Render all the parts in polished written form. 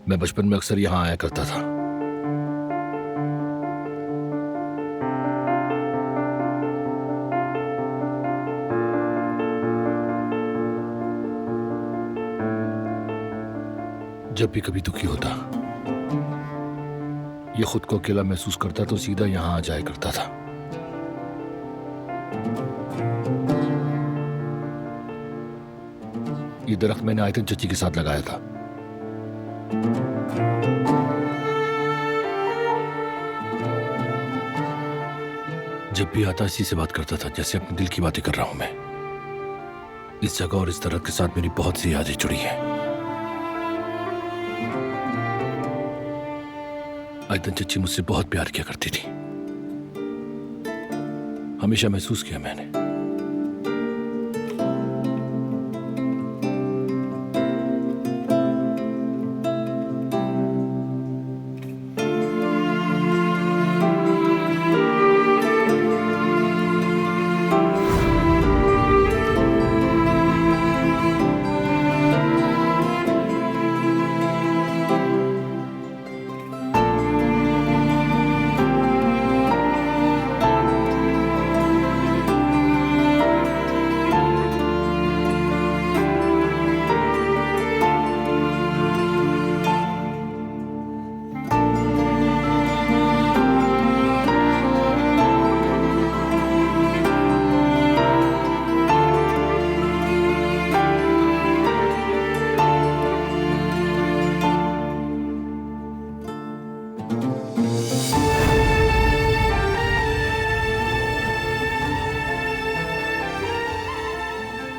मैं बचपन में अक्सर यहाँ आया करता था। जब भी कभी दुखी होता या खुद को अकेला महसूस करता तो सीधा यहाँ आ जाया करता था। ये दरख्त मैंने आयतन चची के साथ लगाया था। जब भी आता इसी से बात करता था, जैसे अपने दिल की बातें कर रहा हूं मैं। इस जगह और इस दरख्त के साथ मेरी बहुत सी यादें जुड़ी हैं। आयतन चच्ची मुझसे बहुत प्यार किया करती थी, हमेशा महसूस किया मैंने।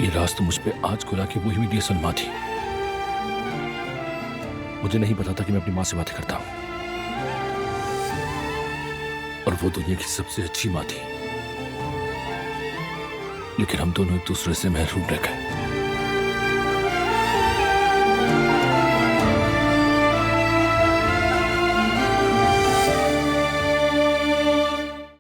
ये राज तो मुझ पे आज खुला कि वही मेरी असल माँ थी। मुझे नहीं पता था कि मैं अपनी माँ से बातें करता हूं, और वो दुनिया की सबसे अच्छी माँ थी। लेकिन हम दोनों एक दूसरे से महरूम रह गए।